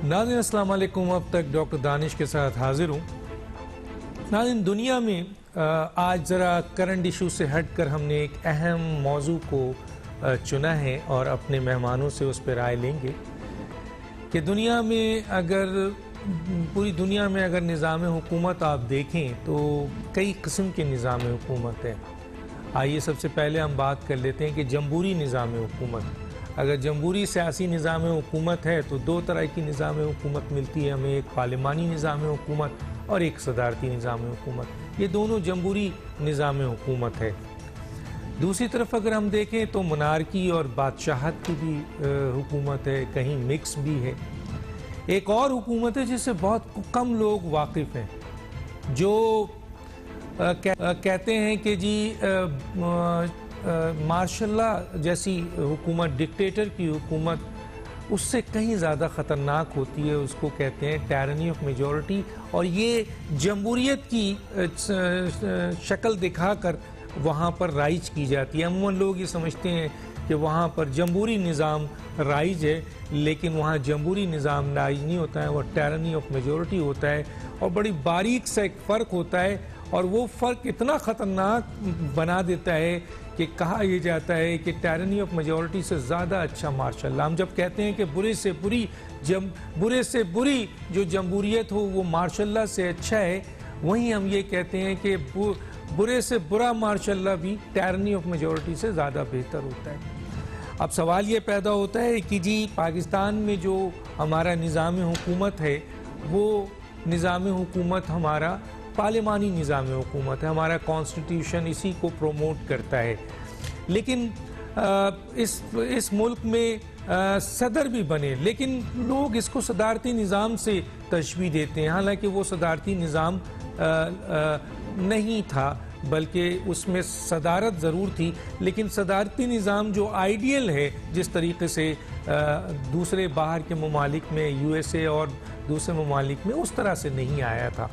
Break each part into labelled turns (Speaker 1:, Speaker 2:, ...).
Speaker 1: नाज़रीन अस्सलाम वालेकुम। अब तक डॉक्टर दानिश के साथ हाजिर हूँ। नाज़रीन, दुनिया में आज ज़रा करंट इशू से हट कर हमने एक अहम मौजू को चुना है और अपने मेहमानों से उस पर राय लेंगे कि दुनिया में अगर पूरी दुनिया में अगर निज़ाम हुकूमत आप देखें तो कई किस्म के निज़ाम हुकूमत है। आइए सबसे पहले हम बात कर लेते हैं कि जमहूरी निज़ाम हुकूमत। अगर जमहूरी सियासी निज़ाम हुकूमत है तो दो तरह की निज़ाम हुकूमत मिलती है हमें, एक पार्लिमानी निज़ाम हुकूमत और एक सदारती निज़ाम हुकूमत। ये दोनों जमहूरी निज़ाम हुकूमत है। दूसरी तरफ अगर हम देखें तो मोनार्की और बादशाहत की भी हुकूमत है, कहीं मिक्स भी है। एक और हुकूमत है जिससे बहुत कम लोग वाकिफ़ हैं, जो कहते हैं कि जी मार्शल्ला जैसी हुकूमत, डिक्टेटर की हुकूमत, उससे कहीं ज़्यादा ख़तरनाक होती है। उसको कहते हैं टायरनी ऑफ मेजॉरिटी, और ये जमहूरियत की शक्ल दिखाकर वहाँ पर राइज की जाती है। अमूमन लोग ये समझते हैं कि वहाँ पर जमहूरी निज़ाम राइज है, लेकिन वहाँ जमहूरी निज़ाम राइज नहीं होता है, वह टायरनी ऑफ मेजॉरिटी होता है। और बड़ी बारीक सा एक फ़र्क होता है, और वो फ़र्क इतना ख़तरनाक बना देता है कि कहा यह जाता है कि टायरनी ऑफ मेजॉरिटी से ज़्यादा अच्छा मार्शल्ला। हम जब कहते हैं कि बुरे से बुरी जो जमहूरियत हो वो मार्शल्ला से अच्छा है, वहीं हम ये कहते हैं कि बुरे से बुरा मार्शल्ला भी टायरनी ऑफ मेजॉरिटी से ज़्यादा बेहतर होता है। अब सवाल ये पैदा होता है कि जी पाकिस्तान में जो हमारा निज़ाम हुकूमत है वो निज़ाम हुकूमत हमारा पार्लिमानी निज़ाम हुकूमत है, हमारा कॉन्स्टिट्यूशन इसी को प्रोमोट करता है। लेकिन इस मुल्क में सदर भी बने, लेकिन लोग इसको सदारती निज़ाम से तशबीह देते हैं, हालांकि वो सदारती निज़ाम नहीं था, बल्कि उसमें सदारत ज़रूर थी। लेकिन सदारती निज़ाम जो आइडियल है, जिस तरीके से दूसरे बाहर के ममालिक में, USA और दूसरे ममालिक में, उस तरह से नहीं आया था।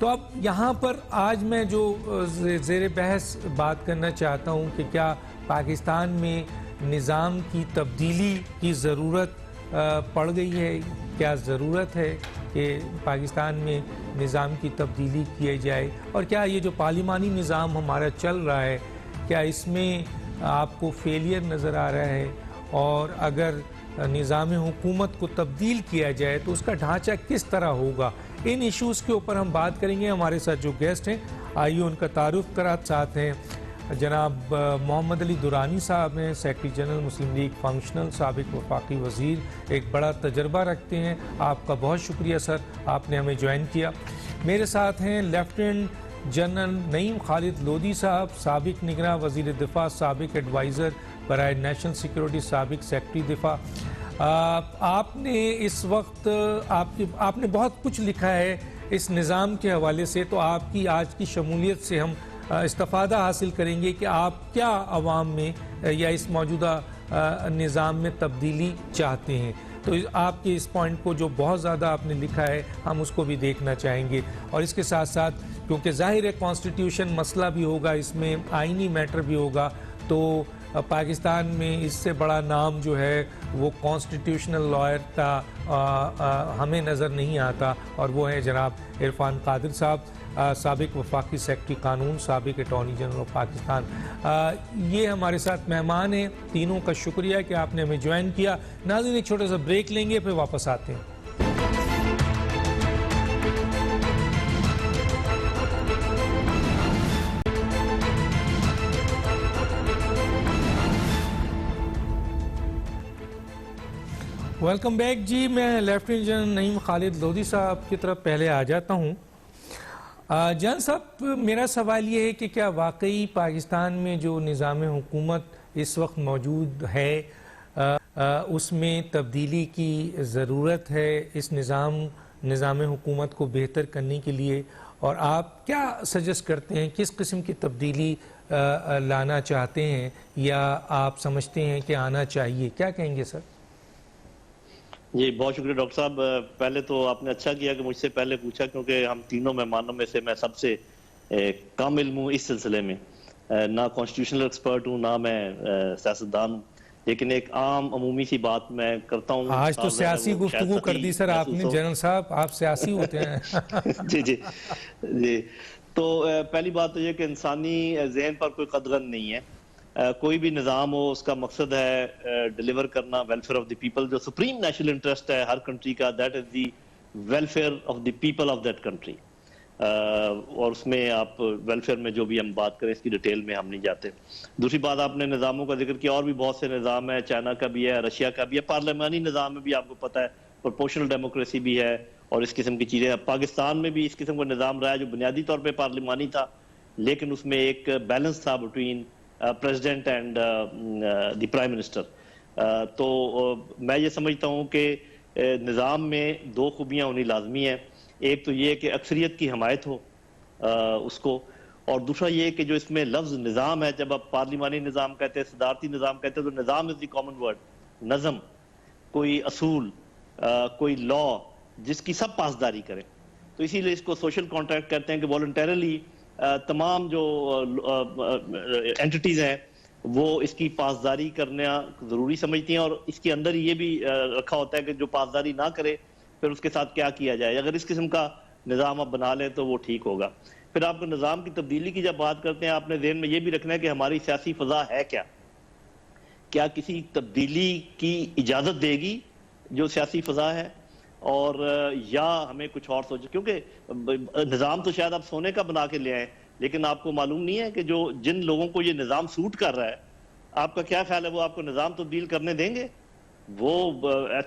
Speaker 1: तो अब यहाँ पर आज मैं जो ज़ेर बहस बात करना चाहता हूँ कि क्या पाकिस्तान में निज़ाम की तब्दीली की ज़रूरत पड़ गई है, क्या ज़रूरत है कि पाकिस्तान में निज़ाम की तब्दीली की जाए, और क्या ये जो पार्लिमानी निज़ाम हमारा चल रहा है क्या इसमें आपको फेलियर नज़र आ रहा है, और अगर निज़ाम हुकूमत को तब्दील किया जाए तो उसका ढांचा किस तरह होगा। इन इश्यूज़ के ऊपर हम बात करेंगे। हमारे साथ जो गेस्ट हैं आइए उनका तारुफ करा। साथ हैं जनाब मोहम्मद अली दुरानी साहब हैं, सेक्रेटरी जनरल मुस्लिम लीग फंक्शनल, साबिक वफाकी वज़ीर, एक बड़ा तजर्बा रखते हैं। आपका बहुत शुक्रिया सर, आपने हमें ज्वाइन किया। मेरे साथ हैं लेफ्टिनेंट जनरल नईम खालिद लोधी साहब, साबिक निगरान वज़ीर दिफा, साबिक एडवाइज़र बराए नेशनल सिक्योरिटी, साबिक सेक्रेटरी दिफा। आपने इस वक्त आपने बहुत कुछ लिखा है इस निज़ाम के हवाले से, तो आपकी आज की शमूलियत से हम इस्तिफ़ादा हासिल करेंगे कि आप क्या अवाम में या इस मौजूदा निज़ाम में तब्दीली चाहते हैं। तो आपके इस पॉइंट को जो बहुत ज़्यादा आपने लिखा है हम उसको भी देखना चाहेंगे, और इसके साथ साथ क्योंकि ज़ाहिर है कॉन्स्टिट्यूशन मसला भी होगा, इसमें आइनी मैटर भी होगा, तो पाकिस्तान में इससे बड़ा नाम जो है वो कॉन्स्टिट्यूशनल लॉयर का हमें नज़र नहीं आता, और वो है जनाब इरफान कादिर साहब, साबिक वफाकी सेक्रेटरी कानून, साबिक अटॉर्नी जनरल ऑफ पाकिस्तान। ये हमारे साथ मेहमान हैं। तीनों का शुक्रिया कि आपने हमें ज्वाइन किया। नाज़रीन एक छोटा सा ब्रेक लेंगे, फिर वापस आते हैं। वेलकम बैक जी। मैं लेफ्टिनेंट जनरल नईम खालिद लोधी साहब की तरफ पहले आ जाता हूँ। जान साहब, मेरा सवाल ये है कि क्या वाकई पाकिस्तान में जो निज़ाम हुकूमत इस वक्त मौजूद है उसमें तब्दीली की ज़रूरत है इस निज़ाम हुकूमत को बेहतर करने के लिए, और आप क्या सजेस्ट करते हैं, किस किस्म की तब्दीली लाना चाहते हैं या आप समझते हैं कि आना चाहिए, क्या कहेंगे सर?
Speaker 2: जी बहुत शुक्रिया डॉक्टर साहब। पहले तो आपने अच्छा किया कि मुझसे पहले पूछा, क्योंकि हम तीनों मेहमानों में से मैं सबसे कम इल्म हूँ इस सिलसिले में। ना कॉन्स्टिट्यूशनल एक्सपर्ट हूँ, ना मैं सियासतदान हूँ, लेकिन एक आम अमूमी सी बात मैं करता हूँ।
Speaker 1: आज तो
Speaker 2: साहब जो है
Speaker 1: सियासी
Speaker 2: वो शायद
Speaker 1: गुफ्तगू कर
Speaker 2: सही
Speaker 1: दी सर
Speaker 2: महसूस
Speaker 1: आपने,
Speaker 2: हो।
Speaker 1: जनरल साहब आप सियासी होते हैं।
Speaker 2: जी जी जी। तो पहली बात तो ये कि इंसानी जहन पर कोई कदगन नहीं है। कोई भी निज़ाम हो उसका मकसद है डिलीवर करना वेलफेयर ऑफ द पीपल। जो सुप्रीम नेशनल इंटरेस्ट है हर कंट्री का, that is the welfare of the people of that country. और उसमें आप वेलफेयर में जो भी हम बात करें इसकी डिटेल में हम नहीं जाते। दूसरी बात, आपने निज़ामों का जिक्र किया, और भी बहुत से निज़ाम है, चाइना का भी है, रशिया का भी है, पार्लियामानी निज़ाम में भी आपको पता है प्रोपोर्शनल डेमोक्रेसी भी है और इस किस्म की चीज़ें। पाकिस्तान में भी इस किस्म का निज़ाम रहा है जो बुनियादी तौर पर पार्लियामानी था, लेकिन उसमें एक बैलेंस था between president and the prime minister. तो मैं ये समझता हूँ कि निज़ाम में दो खूबियाँ होनी लाजमी है। एक तो ये कि अक्सरियत की हमायत हो उसको, और दूसरा ये कि जो इसमें लफ्ज़ निज़ाम है, जब आप पार्लिमानी निज़ाम कहते हैं, सदारती निज़ाम कहते हैं, तो निज़ाम इज़ द कॉमन वर्ड, नज़म, कोई असूल, कोई लॉ जिसकी सब पासदारी करें। तो इसीलिए इसको सोशल कॉन्ट्रैक्ट कहते हैं कि वॉलंटरली तमाम जो एंटिटीज़ हैं वो इसकी पासदारी करना ज़रूरी समझती हैं, और इसके अंदर ये भी रखा होता है कि जो पासदारी ना करे फिर उसके साथ क्या किया जाए। अगर इस किस्म का निज़ाम आप बना लें तो वो ठीक होगा। फिर आपको निज़ाम की तब्दीली की जब बात करते हैं, आपने ज़हन में ये भी रखना है कि हमारी सियासी फ़ज़ा है क्या किसी तब्दीली की इजाज़त देगी जो सियासी फ़ज़ा है, और या हमें कुछ और सोचे। क्योंकि निज़ाम तो शायद आप सोने का बना के ले आए, लेकिन आपको मालूम नहीं है कि जो जिन लोगों को ये निज़ाम सूट कर रहा है, आपका क्या ख्याल है वो आपको निज़ाम तब्दील करने देंगे? वो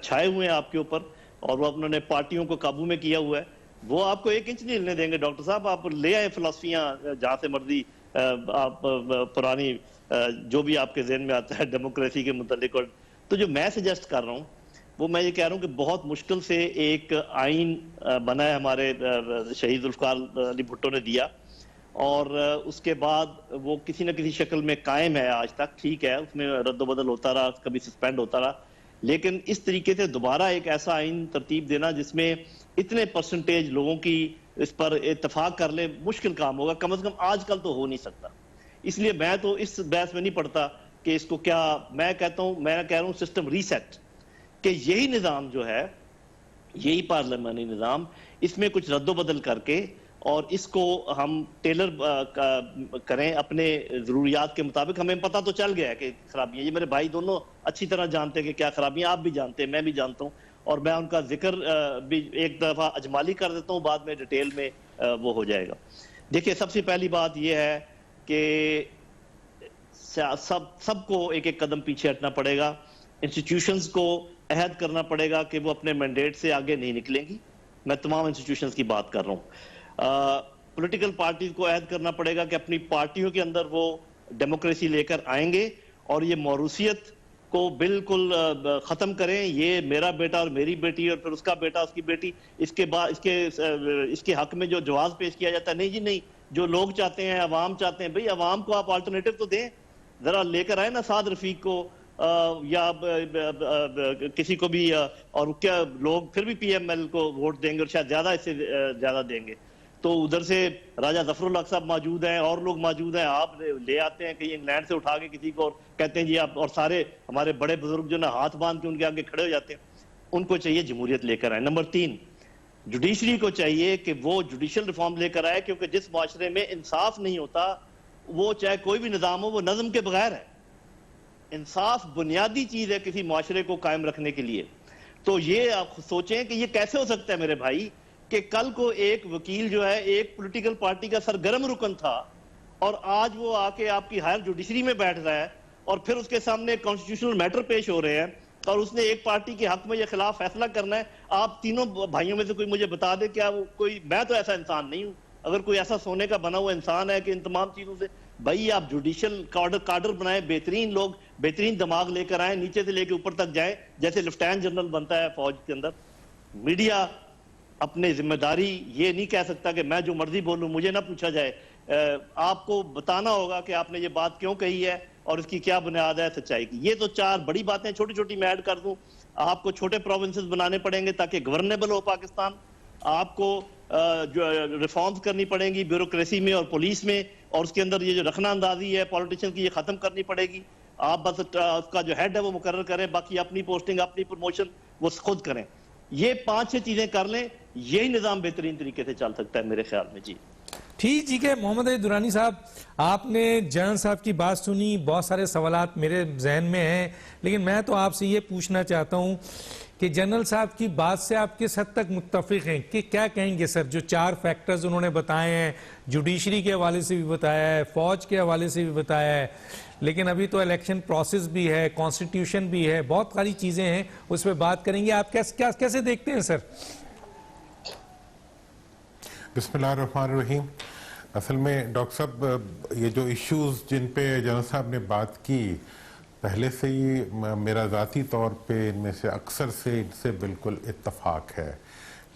Speaker 2: छाए हुए हैं आपके ऊपर और वो उन्होंने पार्टियों को काबू में किया हुआ है, वो आपको 1 इंच नहीं हिलने देंगे। डॉक्टर साहब, आप ले आए फिलॉसफियाँ जहाँ से मर्जी, आप पुरानी जो भी आपके जहन में आता है डेमोक्रेसी के मुतालिक। और तो जो मैं सजेस्ट कर रहा हूँ वो मैं ये कह रहा हूँ कि बहुत मुश्किल से एक आइन बना है, हमारे शहीद जुल्फ़िकार अली भुट्टो ने दिया, और उसके बाद वो किसी न किसी शक्ल में कायम है आज तक। ठीक है, उसमें रद्द-बदल होता रहा, कभी सस्पेंड होता रहा, लेकिन इस तरीके से दोबारा एक ऐसा आइन तरतीब देना जिसमें इतने परसेंटेज लोगों की इस पर इत्तेफाक कर ले, मुश्किल काम होगा। कम से कम आजकल तो हो नहीं सकता। इसलिए मैं तो इस बहस में नहीं पड़ता कि इसको क्या, मैं कहता हूं, मैं कह रहा हूं सिस्टम रीसेट, कि यही निज़ाम जो है, यही पार्लियामानी निज़ाम, इसमें कुछ रद्द-बदल करके और इसको हम टेलर करें अपने ज़रूरियात के मुताबिक। हमें पता तो चल गया है कि खराबियाँ, ये मेरे भाई दोनों अच्छी तरह जानते हैं कि क्या खराबियाँ, आप भी जानते हैं, मैं भी जानता हूँ, और मैं उनका जिक्र भी एक दफ़ा अजमाली कर देता हूँ, बाद में डिटेल में वो हो जाएगा। देखिए, सबसे पहली बात यह है कि सबको एक एक कदम पीछे हटना पड़ेगा। इंस्टीट्यूशंस को अहद करना पड़ेगा कि वो अपने मैंडेट से आगे नहीं निकलेंगी। मैं तमाम इंस्टीट्यूशंस की बात कर रहा हूँ। पॉलिटिकल पार्टीज को अहद करना पड़ेगा कि अपनी पार्टियों के अंदर वो डेमोक्रेसी लेकर आएंगे और ये मौरूसियत को बिल्कुल ख़त्म करें। ये मेरा बेटा और मेरी बेटी और फिर उसका बेटा उसकी बेटी, इसके बाद इसके हक में जो जवाब पेश किया जाता है, नहीं जी नहीं, जो लोग चाहते हैं, अवाम चाहते हैं, भाई अवाम को आप अल्टरनेटिव तो दें, जरा लेकर आए ना साद रफीक को या किसी को भी, और क्या लोग फिर भी पीएमएल को वोट देंगे और शायद ज्यादा, इससे ज्यादा देंगे। तो उधर से राजा जफरुल हक साहब मौजूद हैं और लोग मौजूद हैं, आप ले आते हैं कहीं इंग्लैंड से उठा के किसी को और कहते हैं जी आप, और सारे हमारे बड़े बुजुर्ग जो ना हाथ बांध के उनके आगे खड़े हो जाते हैं। उनको चाहिए जमहूरियत लेकर आए। नंबर 3, जुडिशरी को चाहिए कि वो जुडिशल रिफॉर्म लेकर आए, क्योंकि जिस माशरे में इंसाफ नहीं होता, वो चाहे कोई भी निज़ाम हो, वो नज़म के बगैर है। इंसाफ बुनियादी चीज है किसी माशरे को कायम रखने के लिए। तो ये आप सोचें कि ये कैसे हो सकता है मेरे भाई कि कल को एक वकील जो है एक पॉलिटिकल पार्टी का सरगर्म रुकन था और आज वो आके आपकी हायर जुडिशरी में बैठ रहा है और फिर उसके सामने कॉन्स्टिट्यूशनल मैटर पेश हो रहे हैं और उसने एक पार्टी के हक में ये खिलाफ फैसला करना है। आप तीनों भाइयों में से कोई मुझे बता दे, क्या वो कोई, मैं तो ऐसा इंसान नहीं हूं, अगर कोई ऐसा सोने का बना हुआ इंसान है कि इन तमाम चीजों से, भाई आप जुडिशियल काडर बनाए, बेहतरीन लोग, बेहतरीन दिमाग लेकर आए, नीचे से लेकर ऊपर तक जाए, जैसे लेफ्टिनेंट जनरल बनता है फौज के अंदर। मीडिया अपने जिम्मेदारी ये नहीं कह सकता कि मैं जो मर्जी बोलूं, मुझे ना पूछा जाए। आपको बताना होगा कि आपने ये बात क्यों कही है और इसकी क्या बुनियाद है सच्चाई की। ये तो 4 बड़ी बातें, छोटी छोटी मैं ऐड कर दूं। आपको छोटे प्रोविंसेस बनाने पड़ेंगे ताकि गवर्नेबल हो पाकिस्तान। आपको जो रिफॉर्म्स करनी पड़ेंगी ब्यूरोक्रेसी में और पुलिस में, और उसके अंदर ये जो रखना अंदाजी है पॉलिटिशियन की, ये खत्म करनी पड़ेगी। आप बस उसका जो हेड है वो मुकर्रर करें, बाकी अपनी पोस्टिंग अपनी प्रमोशन वो खुद करें। ये 5-6 चीजें कर लें, यही निजाम बेहतरीन तरीके से चल सकता है मेरे ख्याल में। जी
Speaker 1: ठीक है। मोहम्मद अली दुरानी साहब, आपने जनरल साहब की बात सुनी, बहुत सारे सवालात मेरे जहन में हैं, लेकिन मैं तो आपसे ये पूछना चाहता हूं कि जनरल साहब की बात से आप किस हद तक मुत्तफिक हैं, कि क्या कहेंगे सर? जो 4 फैक्टर्स उन्होंने बताए हैं, जुडिशरी के हवाले से भी बताया है, फौज के हवाले से भी बताया है, लेकिन अभी तो इलेक्शन प्रोसेस भी है, कॉन्स्टिट्यूशन भी है, बहुत सारी चीजें हैं, उस पर बात करेंगे। आप कैसे देखते हैं सर?
Speaker 3: बिस्मिल्लाहिर्रहमानिर्रहीम। असल में डॉक्टर साहब, ये जो इश्यूज जिन पे जनरल साहब ने बात की, पहले से ही मेरा ज़ाती तौर पे इनमें से अक्सर से इनसे बिल्कुल इत्तफाक है,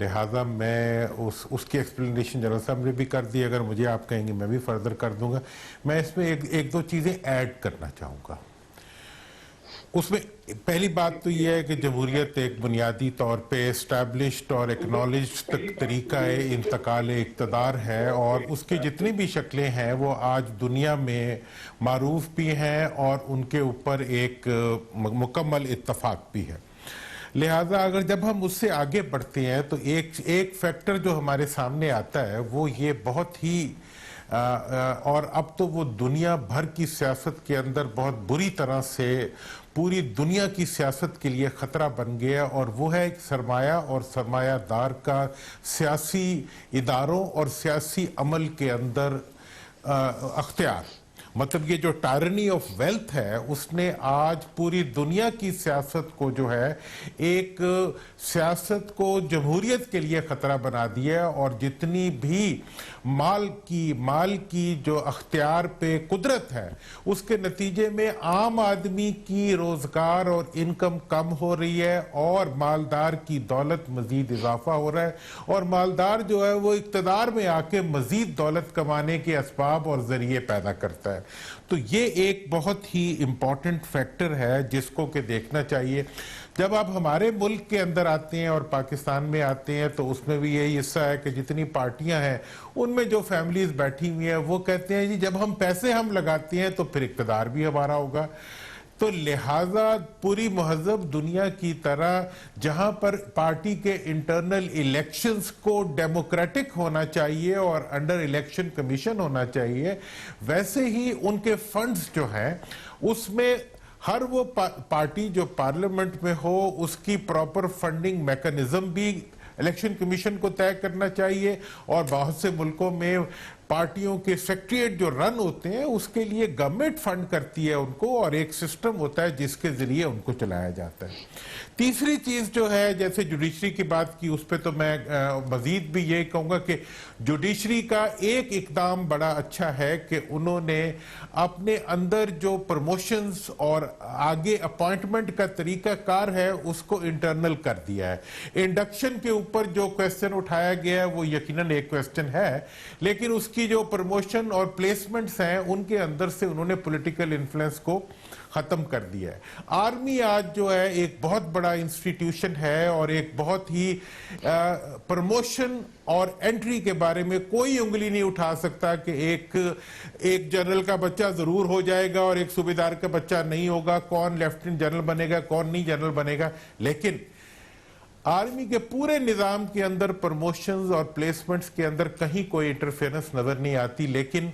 Speaker 3: लिहाजा मैं उसकी एक्सप्लेनेशन जनरल साहब ने भी कर दी। अगर मुझे आप कहेंगे मैं भी फर्दर कर दूंगा। मैं इसमें एक दो चीज़ें ऐड करना चाहूँगा। उसमें पहली बात तो यह है कि जमहूरियत एक बुनियादी तौर पे इस्टेब्लिश्ड और एक्नॉलेज्ड तरीका इंतकाल इक़्तिदार है, और उसकी जितनी भी शक्लें हैं वो आज दुनिया में मारूफ भी हैं और उनके ऊपर एक मुकम्मल इत्तफाक भी है। लिहाजा अगर जब हम उससे आगे बढ़ते हैं तो एक फैक्टर जो हमारे सामने आता है वो ये बहुत ही और अब तो वो दुनिया भर की सियासत के अंदर बहुत बुरी तरह से पूरी दुनिया की सियासत के लिए ख़तरा बन गया, और वो है एक सरमाया और सरमायादार का सियासी इदारों और सियासी अमल के अंदर अख्तियार। मतलब ये जो टायरनी ऑफ वेल्थ है उसने आज पूरी दुनिया की सियासत को जो है एक सियासत को जमहूरियत के लिए ख़तरा बना दिया, और जितनी भी माल की जो अख्तियार पे कुदरत है उसके नतीजे में आम आदमी की रोज़गार और इनकम कम हो रही है, और मालदार की दौलत मज़ीद इजाफा हो रहा है, और मालदार जो है वो इक़्तिदार में आके मज़ीद दौलत कमाने के असबाब और ज़रिए पैदा करता है। तो ये एक बहुत ही इम्पॉर्टेंट फैक्टर है जिसको कि देखना चाहिए। जब आप हमारे मुल्क के अंदर आते हैं और पाकिस्तान में आते हैं तो उसमें भी यही हिस्सा है कि जितनी पार्टियां हैं उनमें जो फैमिलीज बैठी हुई हैं वो कहते हैं जी जब हम पैसे लगाते हैं तो फिर इक़्तिदार भी हमारा होगा। तो लिहाजा पूरी महज़ब दुनिया की तरह जहां पर पार्टी के इंटरनल इलेक्शंस को डेमोक्रेटिक होना चाहिए और अंडर इलेक्शन कमीशन होना चाहिए, वैसे ही उनके फंड्स जो हैं उसमें हर वो पार्टी जो पार्लियामेंट में हो उसकी प्रॉपर फंडिंग मैकेनिज्म भी इलेक्शन कमीशन को तय करना चाहिए। और बहुत से मुल्कों में पार्टियों के सेक्रेटरिएट जो रन होते हैं उसके लिए गवर्नमेंट फंड करती है उनको, और एक सिस्टम होता है जिसके जरिए उनको चलाया जाता है। तीसरी चीज जो है, जैसे जुडिशरी की बात की, उस पर तो मैं मजीद भी यही कहूंगा कि जुडिशरी का एक इकदाम बड़ा अच्छा है कि उन्होंने अपने अंदर जो प्रमोशंस और आगे अपॉइंटमेंट का तरीकाकार है उसको इंटरनल कर दिया है। इंडक्शन के ऊपर जो क्वेश्चन उठाया गया है वो यकीनन एक क्वेश्चन है, लेकिन उसकी जो प्रमोशन और प्लेसमेंट्स हैं उनके अंदर से उन्होंने पॉलिटिकल इन्फ्लुएंस को खत्म कर दिया है। आर्मी आज जो है एक बहुत बड़ा इंस्टीट्यूशन है और एक बहुत ही प्रमोशन और एंट्री के बारे में कोई उंगली नहीं उठा सकता कि एक जनरल का बच्चा जरूर हो जाएगा और एक सूबेदार का बच्चा नहीं होगा, कौन लेफ्टिनेंट जनरल बनेगा कौन नहीं जनरल बनेगा। लेकिन आर्मी के पूरे निजाम के अंदर प्रमोशंस और प्लेसमेंट्स के अंदर कहीं कोई इंटरफेरेंस नजर नहीं आती, लेकिन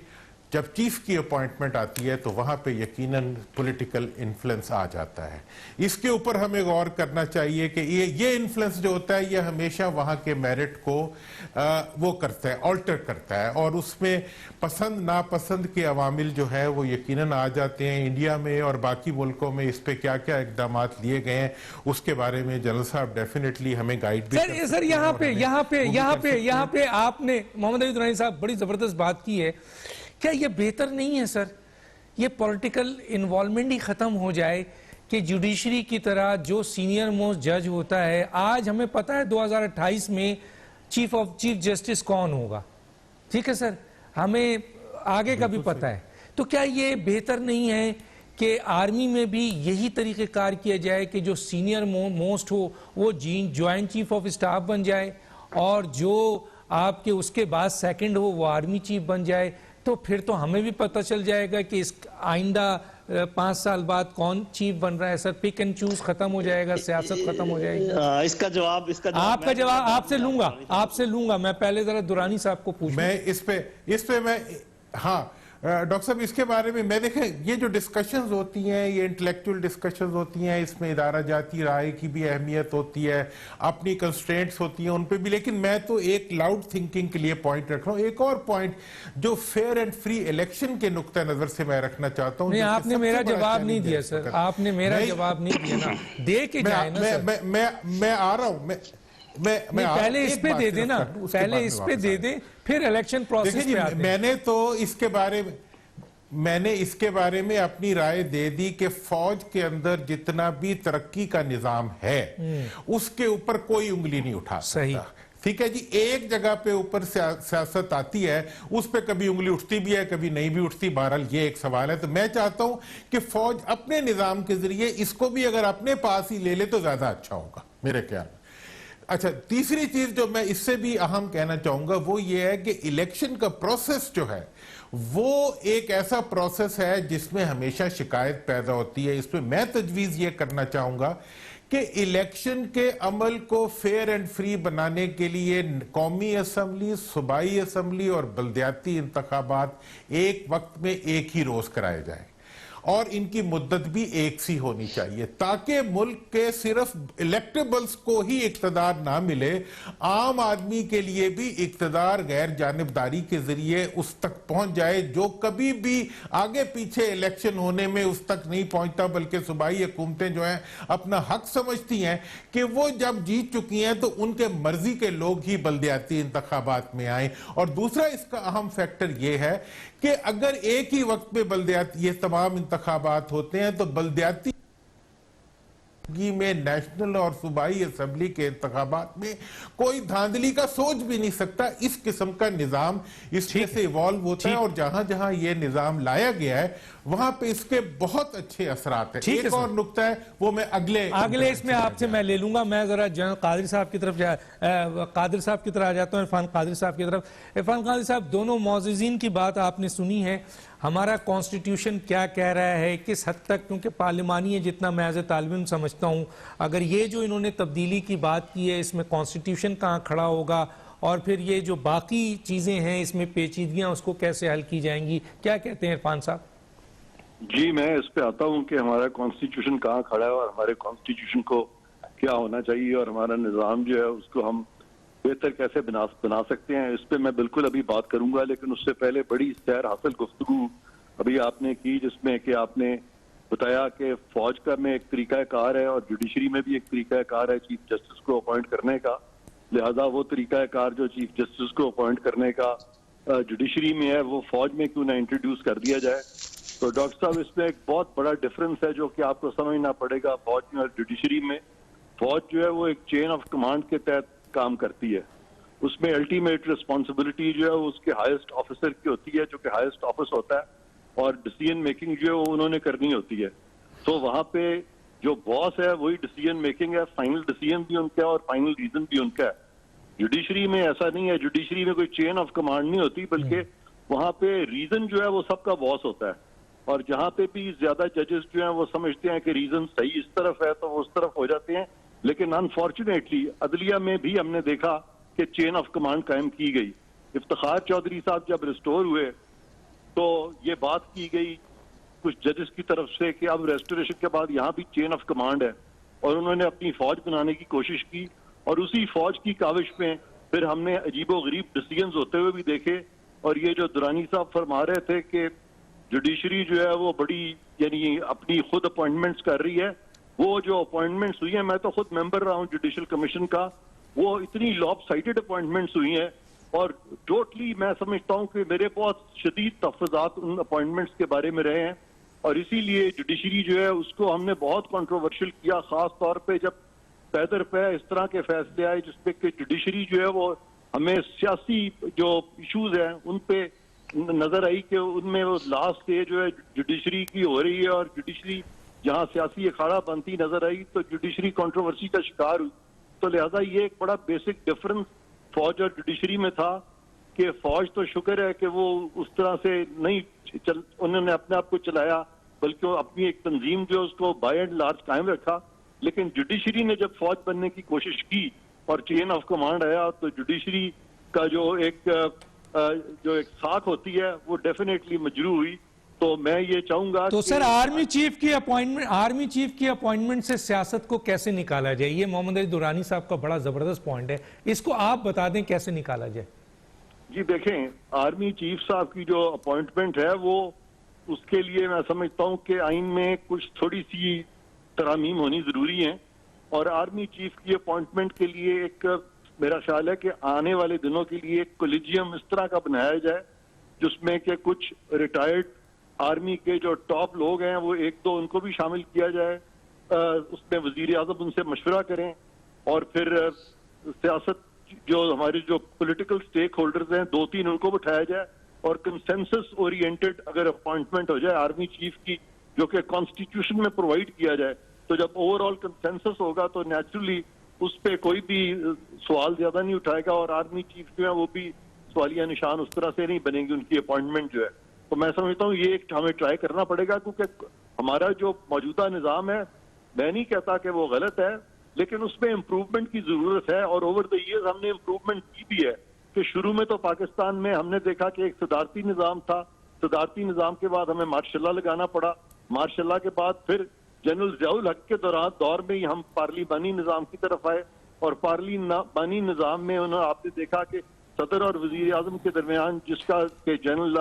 Speaker 3: जब चीफ की अपॉइंटमेंट आती है तो वहां पे यकीनन पॉलिटिकल इन्फ्लुएंस आ जाता है। इसके ऊपर हमें गौर करना चाहिए कि ये इन्फ्लुएंस जो होता है ये हमेशा वहां के मेरिट को वो करता है, ऑल्टर करता है, और उसमें पसंद नापसंद के अवामिल जो है वो यकीनन आ जाते हैं। इंडिया में और बाकी मुल्कों में इस पे क्या क्या इकदाम लिए गए हैं उसके बारे में जनरल साहब डेफिनेटली हमें गाइड भी
Speaker 1: सर यहाँ पे आपने मोहम्मद अली दुरानी साहब बड़ी जबरदस्त बात की है। क्या ये बेहतर नहीं है सर, ये पॉलिटिकल इन्वॉल्वमेंट ही खत्म हो जाए कि जुडिशरी की तरह जो सीनियर मोस्ट जज होता है, आज हमें पता है 2028 में चीफ जस्टिस कौन होगा, ठीक है सर, हमें आगे का भी पता है। तो क्या ये बेहतर नहीं है कि आर्मी में भी यही तरीक़ेकार किया जाए कि जो सीनियर मोस्ट हो वो ज्वाइंट चीफ ऑफ स्टाफ बन जाए और जो आपके उसके बाद सेकंड हो वो आर्मी चीफ बन जाए? तो फिर तो हमें भी पता चल जाएगा कि इस आइंदा 5 साल बाद कौन चीफ बन रहा है सर? पिक एंड चूज खत्म हो जाएगा, सियासत खत्म हो जाएगी?
Speaker 2: इसका जवाब
Speaker 1: आपका जवाब आपसे लूंगा। मैं पहले जरा दुरानी साहब को पूछूं।
Speaker 3: मैं इस पे मैं, हाँ डॉक्टर साहब, इसके बारे में मैं देखें, ये जो डिस्कशंस होती हैं, ये इंटेलेक्चुअल डिस्कशंस होती हैं, इसमें इदारा जाती राय की भी अहमियत होती है, अपनी कंस्ट्रेंट्स होती हैं उन पे भी, लेकिन मैं तो एक लाउड थिंकिंग के लिए पॉइंट रख रहा हूँ। एक और पॉइंट जो फेयर एंड फ्री इलेक्शन के नुक्ता नजर से मैं रखना चाहता हूँ।
Speaker 1: नहीं, आपने मेरा जवाब नहीं दिया सर, आपने मेरा जवाब नहीं दिया ना, दे के जाए ना सर।
Speaker 3: मैं आ रहा हूं, मैं
Speaker 1: पहले इस पे दे देना, पहले इस पे दे दे, फिर इलेक्शन प्रोसेस पे आते हैं।
Speaker 3: मैंने इसके बारे में अपनी राय दे दी कि फौज के अंदर जितना भी तरक्की का निजाम है उसके ऊपर कोई उंगली नहीं उठा सकता। ठीक है जी, एक जगह पे ऊपर सियासत आती है, उस पे कभी उंगली उठती भी है, कभी नहीं भी उठती। बहरहाल ये एक सवाल है। तो मैं चाहता हूं कि फौज अपने निजाम के जरिए इसको भी अगर अपने पास ही ले ले तो ज्यादा अच्छा होगा मेरे ख्याल में। अच्छा, तीसरी चीज जो मैं इससे भी अहम कहना चाहूंगा वो ये है कि इलेक्शन का प्रोसेस जो है वो एक ऐसा प्रोसेस है जिसमें हमेशा शिकायत पैदा होती है। इसमें मैं तजवीज ये करना चाहूंगा कि इलेक्शन के अमल को फेयर एंड फ्री बनाने के लिए कौमी असम्बली, सूबाई असम्बली और बल्दियाती इंतखाबात एक वक्त में एक ही रोज कराए जाए और इनकी मुद्दत भी एक सी होनी चाहिए, ताकि मुल्क के सिर्फ इलेक्टेबल्स को ही इक्तदार ना मिले, आम आदमी के लिए भी इक्तदार गैर जानिबदारी के जरिए उस तक पहुंच जाए जो कभी भी आगे पीछे इलेक्शन होने में उस तक नहीं पहुंचता, बल्कि सूबाई हुकूमतें जो हैं अपना हक समझती हैं कि वो जब जीत चुकी हैं तो उनके मर्जी के लोग ही बल्दियाती इंतखाबात में आए। और दूसरा इसका अहम फैक्टर यह है कि अगर एक ही वक्त में बल्दियाती ये तमाम इंतखाबात होते हैं तो बल्दियाती में नेशनल और सूबाई असेंबली के इंतखाबात में कोई धांधली का सोच भी नहीं सकता। इस किस्म का निजाम इसमें से इवॉल्व होता है और जहां जहां ये निजाम लाया गया है वहां पे इसके बहुत अच्छे असरात हैं। एक और नुक्ता है वो मैं अगले
Speaker 1: इसमें आपसे मैं ले लूंगा। मैं जरा जनरल कादिर साहब की तरफ कादिर साहब की तरफ आ जाता हूं, इरफान कादिर साहब की तरफ। इरफान कादिर साहब, दोनों मौजूजीन की बात आपने सुनी है। हमारा कॉन्स्टिट्यूशन क्या कह रहा है, किस हद तक, क्योंकि पार्लिमानी है जितना मैं एज ए तालिब इल्म समझता हूं, अगर ये जो इन्होंने तब्दीली की बात की है इसमें कॉन्स्टिट्यूशन कहाँ खड़ा होगा और फिर ये जो बाकी चीजें हैं इसमें पेचीदगियां उसको कैसे हल की जाएंगी, क्या कहते हैं इरफान साहब?
Speaker 4: जी, मैं इस पे आता हूं कि हमारा कॉन्स्टिट्यूशन कहाँ खड़ा है और हमारे कॉन्स्टिट्यूशन को क्या होना चाहिए और हमारा निज़ाम जो है उसको हम बेहतर कैसे बना सकते हैं। इस पे मैं बिल्कुल अभी बात करूंगा, लेकिन उससे पहले बड़ी सैर हासिल गुफ्तगू अभी आपने की जिसमें कि आपने बताया कि फौज का में एक तरीकाकार है और जुडिशरी में भी एक तरीकाकार है चीफ जस्टिस को अपॉइंट करने का। लिहाजा वो तरीकाकार जो चीफ जस्टिस को अपॉइंट करने का जुडिशरी में है वो फौज में क्यों ना इंट्रोड्यूस कर दिया जाए। तो डॉक्टर साहब, इसमें एक बहुत बड़ा डिफरेंस है जो कि आपको समझना पड़ेगा फौज में और जुडिशरी में। फौज जो है वो एक चेन ऑफ कमांड के तहत काम करती है, उसमें अल्टीमेट रिस्पॉन्सिबिलिटी जो है वो उसके हाईएस्ट ऑफिसर की होती है जो कि हाईएस्ट ऑफिस होता है और डिसीजन मेकिंग जो है वो उन्होंने करनी होती है। तो वहां पे जो बॉस है वही डिसीजन मेकिंग है, फाइनल डिसीजन भी उनका है और फाइनल रीजन भी उनका है। जुडिशरी में ऐसा नहीं है, जुडिशरी में कोई चेन ऑफ कमांड नहीं होती, बल्कि वहां पे रीजन जो है वो सबका बॉस होता है और जहां पे भी ज्यादा जजेस जो हैं वो समझते हैं कि रीजन सही इस तरफ है तो वो उस तरफ हो जाते हैं। लेकिन अनफॉर्चुनेटली अदलिया में भी हमने देखा कि चेन ऑफ कमांड कायम की गई। इफ्तिखार चौधरी साहब जब रिस्टोर हुए तो ये बात की गई कुछ जजेस की तरफ से कि अब रेस्टोरेशन के बाद यहाँ भी चेन ऑफ कमांड है और उन्होंने अपनी फौज बनाने की कोशिश की और उसी फौज की काविश में फिर हमने अजीबो गरीब डिसीजन होते हुए भी देखे। और ये जो दुरानी साहब फरमा रहे थे कि जुडिशरी जो है वो बड़ी यानी अपनी खुद अपॉइंटमेंट्स कर रही है, वो जो अपॉइंटमेंट्स हुई हैं, मैं तो खुद मेंबर रहा हूँ जुडिशल कमीशन का, वो इतनी लॉपसाइडेड अपॉइंटमेंट्स हुई हैं और टोटली मैं समझता हूँ कि मेरे बहुत शदीद तहफ़्फ़ुज़ात उन अपॉइंटमेंट्स के बारे में रहे हैं और इसीलिए जुडिशरी जो है उसको हमने बहुत कंट्रोवर्शियल किया, खास तौर पे जब पैदर पे इस तरह के फैसले आए जिसपे कि जुडिशरी जो है वो हमें सियासी जो इशूज हैं उन पे नजर आई कि उनमें वो लास्ट स्टेज जो है जुडिशरी की हो रही है और जुडिशरी जहां सियासी अखाड़ा बनती नजर आई तो जुडिशरी कंट्रोवर्सी का शिकार हुई। तो लिहाजा ये एक बड़ा बेसिक डिफरेंस फौज और जुडिशरी में था कि फौज तो शुक्र है कि वो उस तरह से नहीं उन्होंने अपने आप को चलाया बल्कि अपनी एक तंजीम जो उसको बाय एंड लार्ज कायम रखा। लेकिन जुडिशरी ने जब फौज बनने की कोशिश की और चेन ऑफ कमांड आया, तो जुडिशरी का जो एक साख होती है वो डेफिनेटली मजरू हुई। तो मैं ये चाहूंगा
Speaker 1: तो सर आर्मी चीफ की अपॉइंटमेंट से सियासत को कैसे निकाला जाए, ये मोहम्मद अली दुरानी साहब का बड़ा जबरदस्त पॉइंट है, इसको आप बता दें कैसे निकाला जाए।
Speaker 4: जी देखें, आर्मी चीफ साहब की जो अपॉइंटमेंट है वो, उसके लिए मैं समझता हूं कि आइन में कुछ थोड़ी सी तरामीम होनी जरूरी है। और आर्मी चीफ की अपॉइंटमेंट के लिए एक मेरा ख्याल है कि आने वाले दिनों के लिए एक कोलिजियम इस तरह का बनाया जाए जिसमें कि कुछ रिटायर्ड आर्मी के जो टॉप लोग हैं वो एक दो उनको भी शामिल किया जाए। उसमें वजीर आजम उनसे मशवरा करें और फिर सियासत जो हमारे जो पॉलिटिकल स्टेक होल्डर्स हैं 2-3 उनको बिठाया जाए और कंसेंसस ओरिएंटेड अगर अपॉइंटमेंट हो जाए आर्मी चीफ की, जो कि कॉन्स्टिट्यूशन में प्रोवाइड किया जाए, तो जब ओवरऑल कंसेंसस होगा तो नेचुरली उस पर कोई भी सवाल ज्यादा नहीं उठाएगा और आर्मी चीफ जो है वो भी सवालिया निशान उस तरह से नहीं बनेंगी उनकी अपॉइंटमेंट जो है। तो मैं समझता हूँ ये एक हमें ट्राई करना पड़ेगा, क्योंकि हमारा जो मौजूदा निज़ाम है, मैं नहीं कहता कि वो गलत है, लेकिन उसमें इम्प्रूवमेंट की जरूरत है। और ओवर द ईयर्स हमने इम्प्रूवमेंट की भी है कि शुरू में तो पाकिस्तान में हमने देखा कि एक सदारती निज़ाम था, सदारती निज़ाम के बाद हमें मार्शल लॉ लगाना पड़ा, मार्शल लॉ के बाद फिर जनरल ज़ियाउल हक के दौर में ही हम पार्लिमानी निज़ाम की तरफ आए और पार्लिमानी निज़ाम में उन्होंने आपने देखा कि सदर और वजीर आजम के दरमियान, जिसका के जनरल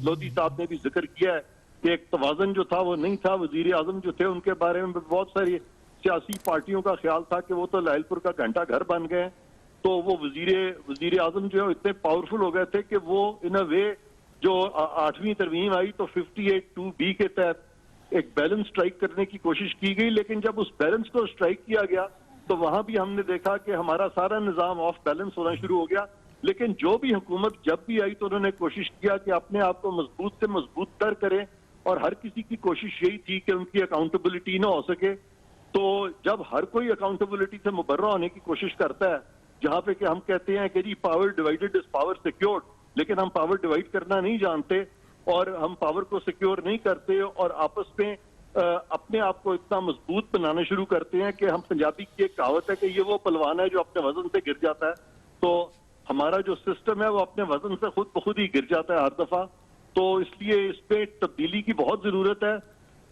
Speaker 4: लोधी साहब ने भी जिक्र किया है कि एक तवाज़न जो था वो नहीं था। वजीर आजम जो थे उनके बारे में बहुत सारी सियासी पार्टियों का ख्याल था कि वो तो लायलपुर का घंटा घर बन गए। तो वो वजीर आजम जो है इतने पावरफुल हो गए थे कि वो इन अ वे जो 8वीं तरमीम आई तो 58(2)(b) के तहत एक बैलेंस स्ट्राइक करने की कोशिश की गई। लेकिन जब उस बैलेंस को स्ट्राइक किया गया तो वहां भी हमने देखा कि हमारा सारा निज़ाम ऑफ बैलेंस होना शुरू हो गया। लेकिन जो भी हुकूमत जब भी आई तो उन्होंने कोशिश किया कि अपने आप को मजबूत से मजबूत तर करें और हर किसी की कोशिश यही थी कि उनकी अकाउंटेबिलिटी ना हो सके। तो जब हर कोई अकाउंटेबिलिटी से मुबर्रा होने की कोशिश करता है, जहां पे कि हम कहते हैं कि जी power divided is power secured, लेकिन हम पावर डिवाइड करना नहीं जानते और हम पावर को सिक्योर नहीं करते और आपस में अपने आप को इतना मजबूत बनाना शुरू करते हैं कि हम, पंजाबी की एक कहावत है कि ये वो पहलवान है जो अपने वजन से गिर जाता है। तो हमारा जो सिस्टम है वो अपने वजन से खुद ब खुद ही गिर जाता है हर दफा। तो इसलिए इस पे तब्दीली की बहुत जरूरत है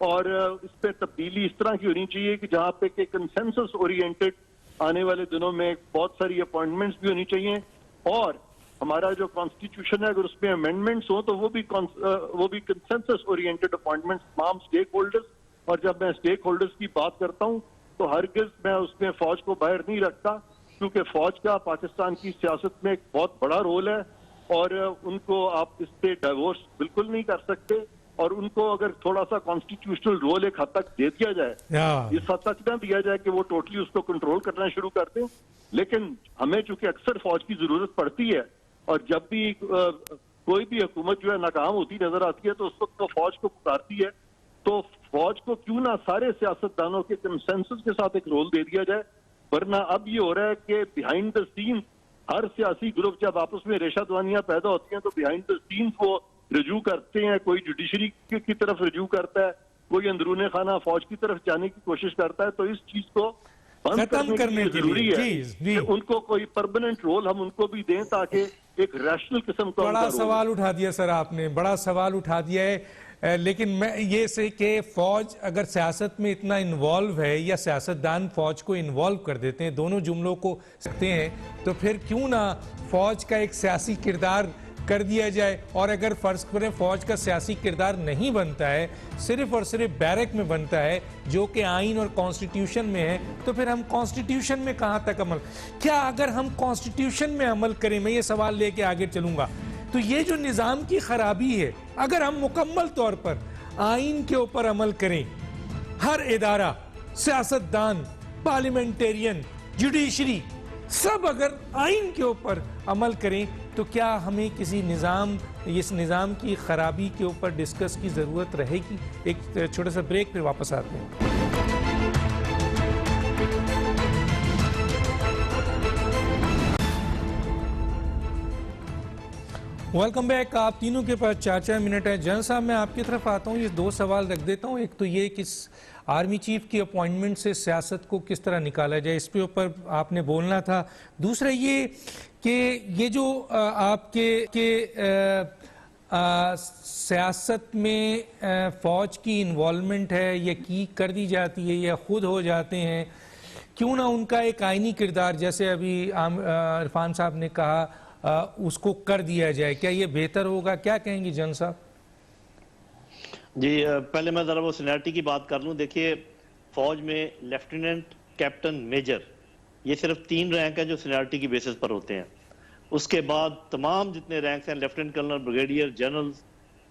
Speaker 4: और इस पे तब्दीली इस तरह की होनी चाहिए कि जहाँ पे कि कंसेंसस ओरिएंटेड आने वाले दिनों में बहुत सारी अपॉइंटमेंट्स भी होनी चाहिए और हमारा जो कॉन्स्टिट्यूशन है अगर उसमें अमेंडमेंट्स हो तो वो भी कंसेंसस ओरिएंटेड अपॉइंटमेंट्स तमाम स्टेक होल्डर्स। और जब मैं स्टेक होल्डर्स की बात करता हूँ तो हरगिज मैं उसमें फौज को बाहर नहीं रखता, क्योंकि फौज का पाकिस्तान की सियासत में एक बहुत बड़ा रोल है और उनको आप इससे डाइवोर्स बिल्कुल नहीं कर सकते और उनको अगर थोड़ा सा कॉन्स्टिट्यूशनल रोल एक हद तक दे दिया जाए, इस हद तक ना दिया जाए कि वो टोटली उसको कंट्रोल करना शुरू कर दें। लेकिन हमें चूंकि अक्सर फौज की जरूरत पड़ती है और जब भी कोई भी हुकूमत जो है नाकाम होती नजर आती है तो उस वक्त तो फौज को पुकारती है। तो फौज को क्यों ना सारे सियासतदानों के कंसेंसस के साथ एक रोल दे दिया जाए, वरना अब ये हो रहा है कि बिहाइंड द सीन हर सियासी ग्रुप जब आपस में रेशा दवानियां पैदा होती हैं तो बिहाइंड द सीन वो रजू करते हैं, कोई जुडिशरी की तरफ रजू करता है, कोई अंदरूने खाना फौज की तरफ जाने की कोशिश करता है। तो इस चीज को बंद करने के जरूरी है कि उनको कोई परमानेंट रोल हम उनको भी दें ताकि एक रैशनल किस्म का
Speaker 1: बड़ा सवाल उठा दिया सर आपने, बड़ा सवाल उठा दिया है। लेकिन मैं ये से कि फौज अगर सियासत में इतना इन्वॉल्व है या सियासतदान फौज को इन्वॉल्व कर देते हैं, दोनों जुमलों को सकते हैं, तो फिर क्यों ना फौज का एक सियासी किरदार कर दिया जाए। और अगर फर्ज करें फौज का सियासी किरदार नहीं बनता है, सिर्फ और सिर्फ बैरक में बनता है जो कि आइन और कॉन्स्टिट्यूशन में है, तो फिर हम कॉन्स्टिट्यूशन में कहां तक अमल, क्या अगर हम कॉन्स्टिट्यूशन में अमल करें, मैं ये सवाल लेके आगे चलूंगा, तो ये जो निज़ाम की खराबी है अगर हम मुकम्मल तौर पर आइन के ऊपर अमल करें, हर इदारा, सियासतदान, पार्लियामेंटेरियन, जुडिशरी सब अगर आइन के ऊपर अमल करें, तो क्या हमें किसी निज़ाम, इस निज़ाम की खराबी के ऊपर डिस्कस की ज़रूरत रहेगी। एक छोटा सा ब्रेक, फिर वापस आते हैं। Welcome back. आप तीनों के पास 4-4 मिनट है। जनरल साहब, मैं आपकी तरफ आता हूँ, ये दो सवाल रख देता हूँ। एक तो ये कि आर्मी चीफ की अपॉइंटमेंट से सियासत को किस तरह निकाला जाए, इस पे ऊपर आपने बोलना था। दूसरा ये कि ये जो आपके सियासत में फ़ौज की इन्वॉल्वमेंट है, ये की कर दी जाती है या खुद हो जाते हैं, क्यों ना उनका एक आईनी किरदार, जैसे अभी इरफान साहब ने कहा, उसको कर दिया जाए। क्या ये बेहतर होगा? क्या कहेंगे जन साहब?
Speaker 2: जी, पहले मैं जरा वो सीनियरिटी की बात कर लूं। देखिए, फौज में लेफ्टिनेंट, कैप्टन, मेजर, ये सिर्फ 3 रैंक है जो सीनियरिटी की बेसिस पर होते हैं। उसके बाद तमाम जितने रैंक्स हैं, लेफ्टिनेंट कर्नल, ब्रिगेडियर, जनरल,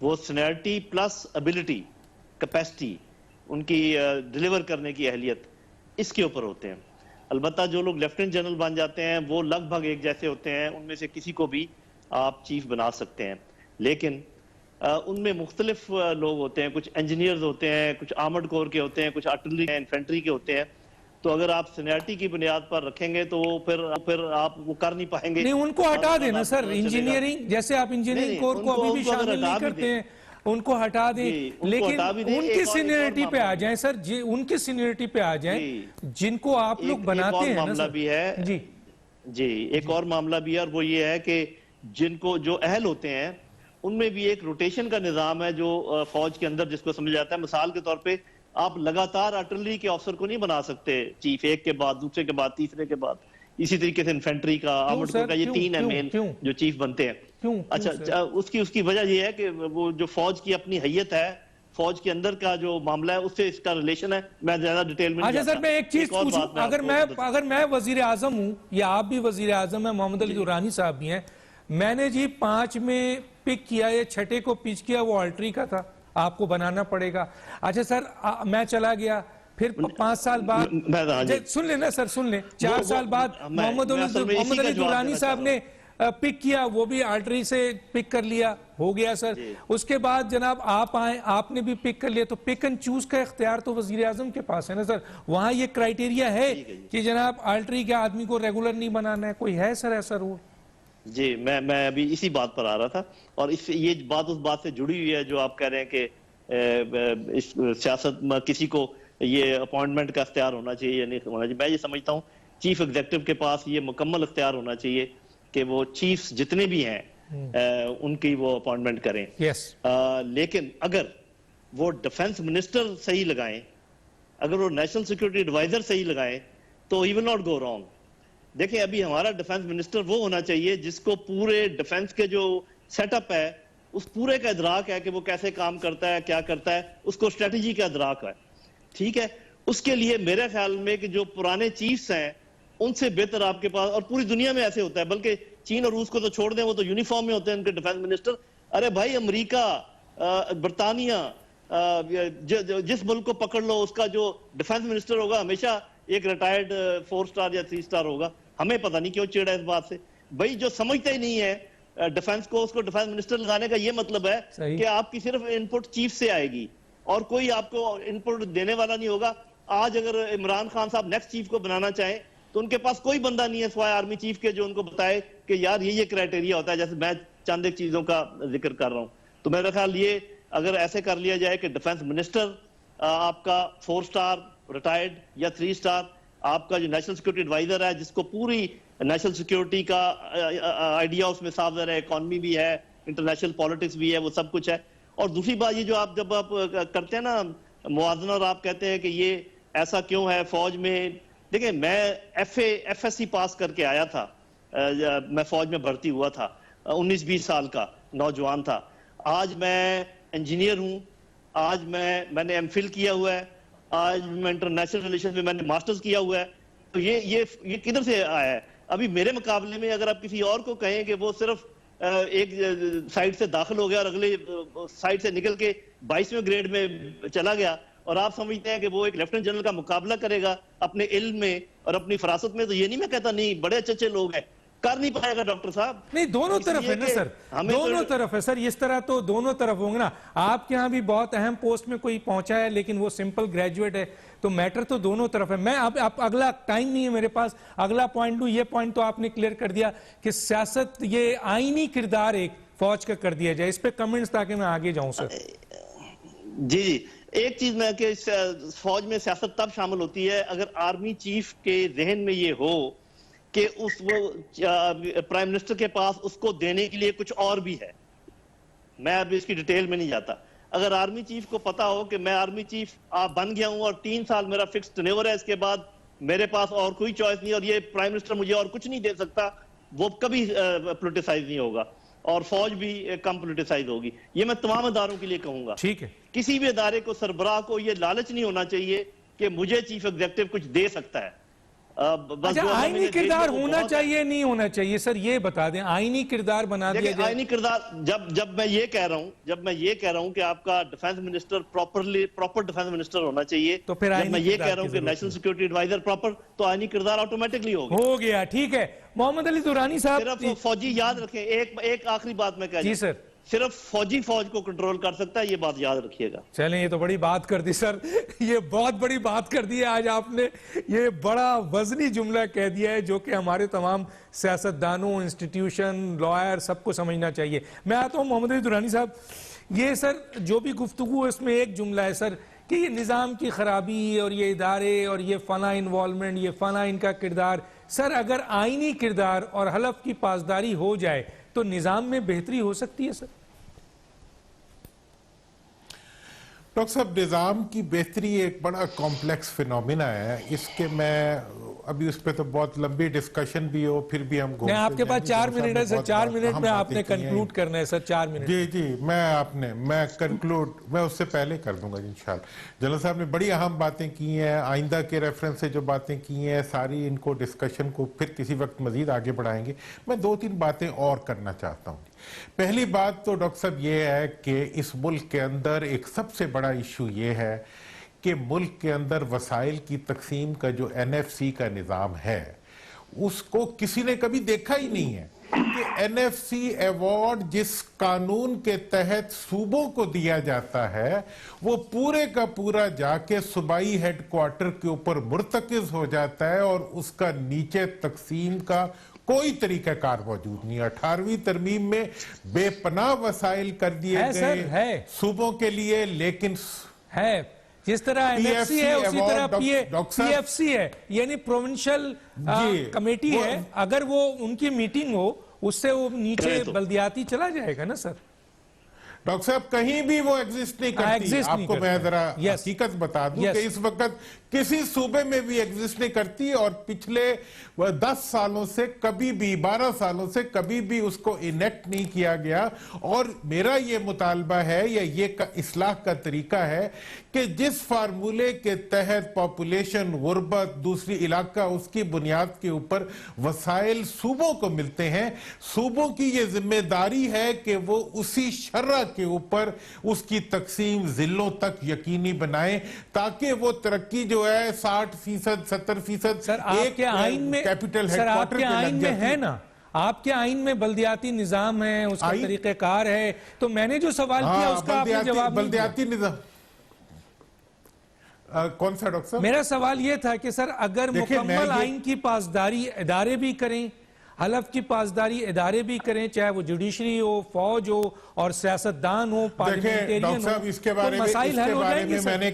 Speaker 2: वो सीनियरिटी प्लस एबिलिटी, कैपेसिटी, उनकी डिलीवर करने की अहलियत, इसके ऊपर होते हैं। अलबत्ता जो लोग लेफ्टिनेंट जनरल बन जाते हैं वो लगभग एक जैसे होते हैं, उनमें से किसी को भी आप चीफ बना सकते हैं। लेकिन उनमें मुख्तलिफ लोग होते हैं, कुछ इंजीनियर्स होते हैं, कुछ आर्मर्ड कोर के होते हैं, कुछ आर्टिलरी इन्फेंट्री के होते हैं। तो अगर आप सीनियरिटी की बुनियाद पर रखेंगे तो फिर आप वो कर नहीं पाएंगे।
Speaker 1: नहीं, उनको हटा देना सर। इंजीनियरिंग, जैसे आप इंजीनियरिंग कोर को अभी भी शामिल नहीं करते हैं, उनको हटा दें, लेकिन उनकी सीनियरिटी पे आ जाएं सर, उनकी सीनियरिटी पे आ जाएं जिनको आप लोग बनाते हैं ना सर।
Speaker 2: भी है जी, एक और मामला भी है, और वो ये है कि जिनको जो अहल होते हैं उनमें भी एक रोटेशन का निजाम है जो फौज के अंदर जिसको समझ जाता है। मिसाल के तौर पे आप लगातार आर्टिलरी के ऑफिसर को नहीं बना सकते चीफ, एक के बाद दूसरे के बाद तीसरे के बाद। इसी तरीके से इन्फेंट्री का, आर्मर्ड कोर का, ये 3 है मेन जो चीफ बनते हैं। अच्छा, उसकी वजह ये है कि वो जो फौज की अपनी हैयत है, फौज के अंदर का जो मामला है, उससे इसका रिलेशन है। मैं ज्यादा डिटेल में
Speaker 1: अच्छा सर, मैं एक चीज पूछूं, अगर मैं वजीर आजम हूं या आप भी वजीर आजम है, मोहम्मद अली दुरानी साहब भी हैं, मैंने जी 5 में पिक किया, ये 6ठे को पिच किया, वो आल्ट्री का था, आपको बनाना पड़ेगा। अच्छा सर, मैं चला गया, फिर 5 साल बाद सुन लेना सर, सुन ले, 4 साल बाद मोहम्मद अली दुरानी साहब ने पिक किया, वो भी आर्टरी से पिक कर लिया, हो गया सर। उसके बाद जनाब आप आए, आपने भी पिक कर लिया, तो पिक एंड चूज का इख्तियार तो वजीर आजम के पास है ना सर। वहां ये क्राइटेरिया है कि जनाब आर्टरी के आदमी को रेगुलर नहीं बनाना है, कोई है सर ऐसा रूल?
Speaker 2: जी, मैं अभी इसी बात पर आ रहा था, और इससे ये बात उस बात से जुड़ी हुई है जो आप कह रहे हैं कि इस सियासत में किसी को ये अपॉइंटमेंट का इख्तियार होना चाहिए या नहीं होना चाहिए। मैं ये समझता हूँ चीफ एग्जीक्यूटिव के पास ये मुकम्मल इख्तियार होना चाहिए कि वो चीफ्स जितने भी हैं उनकी वो अपॉइंटमेंट करें। लेकिन अगर वो डिफेंस मिनिस्टर सही लगाएं, अगर वो नेशनल सिक्योरिटी एडवाइजर सही लगाएं, तो he will not go wrong. देखिए, अभी हमारा डिफेंस मिनिस्टर वो होना चाहिए जिसको पूरे डिफेंस के जो सेटअप है उस पूरे का इदराक है कि वो कैसे काम करता है, क्या करता है, उसको स्ट्रेटजी का इदराक है। ठीक है, उसके लिए मेरे ख्याल में कि जो पुराने चीफ्स हैं उनसे बेहतर आपके पास, और पूरी दुनिया में ऐसे होता है, बल्कि चीन और रूस को तो छोड़ दें, वो तो यूनिफॉर्म में होते हैं उनके डिफेंस मिनिस्टर। अरे भाई, अमेरिका, बरतानिया, जिस मुल्क को पकड़ लो उसका जो डिफेंस मिनिस्टर होगा हमेशा एक रिटायर्ड 4 स्टार या 3 स्टार होगा। हमें पता नहीं क्यों चिढ़ है इस बात से। भाई, जो समझते ही नहीं है डिफेंस को, उसको डिफेंस मिनिस्टर लगाने का ये मतलब है कि आपकी सिर्फ इनपुट चीफ से आएगी और कोई आपको इनपुट देने वाला नहीं होगा। आज अगर इमरान खान साहब नेक्स्ट चीफ को बनाना चाहें तो उनके पास कोई बंदा नहीं है सिवाय आर्मी चीफ के जो उनको बताए कि यार ये क्राइटेरिया होता है, जैसे मैं चंद एक चीजों का जिक्र कर रहा हूं। तो मेरा ख्याल ये अगर ऐसे कर लिया जाए कि डिफेंस मिनिस्टर आपका 4 स्टार रिटायर्ड या 3 स्टार, आपका जो नेशनल सिक्योरिटी एडवाइजर है जिसको पूरी नेशनल सिक्योरिटी का आइडिया उसमें साफ है, इकोनॉमी भी है, इंटरनेशनल पॉलिटिक्स भी है, वो सब कुछ है। और दूसरी बात, ये जो आप जब आप करते हैं ना मुआवजना, और आप कहते हैं कि ये ऐसा क्यों है फौज में। देखिए, मैं FSC पास करके आया था, मैं फौज में भर्ती हुआ था, 19-20 साल का नौजवान था। आज मैं इंजीनियर हूं, आज मैंने MPhil किया हुआ है, आज मैं इंटरनेशनल रिलेशन में मैंने मास्टर्स किया हुआ है। तो ये किधर से आया है? अभी मेरे मुकाबले में अगर आप किसी और को कहें कि वो सिर्फ एक साइड से दाखिल हो गया और अगले साइड से निकल के 22वें ग्रेड में चला गया, और आप समझते हैं कि वो एक लेफ्टिनेंट जनरल का मुकाबला करेगा अपने इल्म में और अपनी फरासत में, तो ये नहीं मैं कहता नहीं, बड़े अच्छे लोग हैं, कर नहीं पाएगा डॉक्टर साहब।
Speaker 1: नहीं, दोनों तरफ है ना सर, दोनों तरफ है सर, इस तरह तो दोनों तरफ होंगे ना। आपके यहाँ भी बहुत अहम पोस्ट में कोई पहुंचा है लेकिन वो सिंपल ग्रेजुएट है, तो मैटर तो दोनों तरफ है। मैं अब अगला टाइम नहीं है मेरे पास, अगला पॉइंट लूं। ये पॉइंट तो आपने क्लियर कर दिया कि सियासत, ये आईनी किरदार एक फौज का कर दिया जाए। इस पे कमेंट्स ताकि मैं आगे जाऊं सर।
Speaker 2: जी जी, एक चीज मैं कि फौज में सियासत तब शामिल होती है अगर आर्मी चीफ के जहन में ये हो कि उस वो प्राइम मिनिस्टर के पास उसको देने के लिए कुछ और भी है। मैं अभी इसकी डिटेल में नहीं जाता। अगर आर्मी चीफ को पता हो कि मैं आर्मी चीफ बन गया हूं और 3 साल मेरा फिक्स टेन्योर है, इसके बाद मेरे पास और कोई चॉइस नहीं और ये प्राइम मिनिस्टर मुझे और कुछ नहीं दे सकता, वो कभी पोलिटिसाइज नहीं होगा और फौज भी कम पोलिटिसाइज होगी। ये मैं तमाम इदारों के लिए कहूंगा।
Speaker 1: ठीक है,
Speaker 2: किसी भी इदारे को, सरबराह को ये लालच नहीं होना चाहिए कि मुझे चीफ एग्जीक्यूटिव कुछ दे सकता है।
Speaker 1: अच्छा, आईनी किरदार होना चाहिए नहीं होना चाहिए सर, ये बता दें। आईनी किरदार बना दिया जाए।
Speaker 2: आईनी किरदार जब मैं ये कह रहा हूं कि आपका defence minister proper defence minister होना चाहिए,
Speaker 1: तो फिर
Speaker 2: जब मैं ये कह रहा हूं कि नेशनल सिक्योरिटी एडवाइजर प्रॉपर, तो आईनी किरदार ऑटोमेटिकली
Speaker 1: हो गया। ठीक है, मोहम्मद अली दुरानी साहब।
Speaker 2: सिर्फ फौजी याद रखें, एक आखिरी बात मैं कह
Speaker 1: जी सर,
Speaker 2: सिर्फ फौजी फौज को कंट्रोल कर सकता है, ये बात याद रखिएगा।
Speaker 1: चलें, ये तो बड़ी बात कर दी सर, ये बहुत बड़ी बात कर दी है आज आपने। ये बड़ा वजनी जुमला कह दिया है जो कि हमारे तमाम सियासतदानों, इंस्टीट्यूशन, लॉयर सबको समझना चाहिए। मैं आता हूं मोहम्मद अली दुरानी साहब। ये सर जो भी गुफ्तगू है उसमें एक जुमला है सर कि ये निज़ाम की खराबी और ये इदारे और ये फना इन्वॉल्वमेंट, ये फना इनका किरदार। सर अगर आईनी किरदार और हलफ की पासदारी हो जाए तो निजाम में बेहतरी हो सकती है सर?
Speaker 3: डॉक्टर साहब, निज़ाम की बेहतरी एक बड़ा कॉम्प्लेक्स फिनोमिना है। इसके मैं अभी उस पर तो बहुत लंबी डिस्कशन भी हो, फिर भी हम
Speaker 1: आपके पास 4 मिनट है सर, 4 मिनट में आपने कंक्लूड करना है सर, 4 मिनट।
Speaker 3: जी जी, मैं कंक्लूड मैं उससे पहले कर दूंगा इंशाल्लाह। जनरल साहब ने बड़ी अहम बातें की हैं, आइंदा के रेफरेंस से जो बातें की हैं सारी, इनको डिस्कशन को फिर किसी वक्त मजीद आगे बढ़ाएंगे। मैं 2-3 बातें और करना चाहता हूँ। पहली बात तो डॉक्टर साहब ये है कि इस मुल्क के अंदर एक सबसे बड़ा इशू ये है कि मुल्क के अंदर वसाइल की तकसीम का जो NFC का निज़ाम है उसको किसी ने कभी देखा ही नहीं है कि NFC अवार्ड जिस कानून के तहत सूबों को दिया जाता है वो पूरे का पूरा जाके सूबाई हेडक्वार्टर के ऊपर मुर्तकिज हो जाता है और उसका नीचे तकसीम का कोई तरीकाकार मौजूद नहीं। 18वीं तरमीम में बेपनाह वसाइल कर दिए गए सूबों के लिए, लेकिन
Speaker 1: है जिस तरह NFC है उसी तरह PFC है, यानी प्रोविंशियल कमेटी है। अगर वो उनकी मीटिंग हो उससे वो नीचे बल्दियाती चला जाएगा ना सर।
Speaker 3: डॉक्टर साहब, कहीं भी वो एग्जिस्ट नहीं करती। आपको मैं जरा हकीकत बता दूं कि इस वक्त किसी सूबे में भी एग्जिस्ट नहीं करती और पिछले 10 सालों से कभी भी, 12 सालों से कभी भी उसको इनेक्ट नहीं किया गया। और मेरा ये मुतालबा है या ये इस्लाह का तरीका है कि जिस फार्मूले के तहत पॉपुलेशन, गुर्बत, दूसरी इलाका, उसकी बुनियाद के ऊपर वसाइल सूबों को मिलते हैं, सूबों की ये जिम्मेदारी है कि वो उसी शर्रा के ऊपर उसकी तकसीम जिलों तक यकीनी बनाएं ताकि वो तरक्की जो है 60%, 70%
Speaker 1: सर आपके आइन में,
Speaker 3: कैपिटल
Speaker 1: सर आपके आइन में है ना, आपके आइन में बल्दियाती निजाम है, उसका तरीक़ेकार है। तो मैंने जो सवाल किया उसका आपने जवाब
Speaker 3: बल्दियाती निजाम कौन सा डॉक्टर साहब?
Speaker 1: मेरा सवाल यह था कि सर अगर मुकम्मल आइन की पासदारी इदारे भी करें, हलफ की पासदारी इदारे भी करें, चाहे वो जुडिशरी हो, फौज हो और सियासतदान हो, पार्लियामेंटेरियन हो,
Speaker 3: इसके बारे में मैंने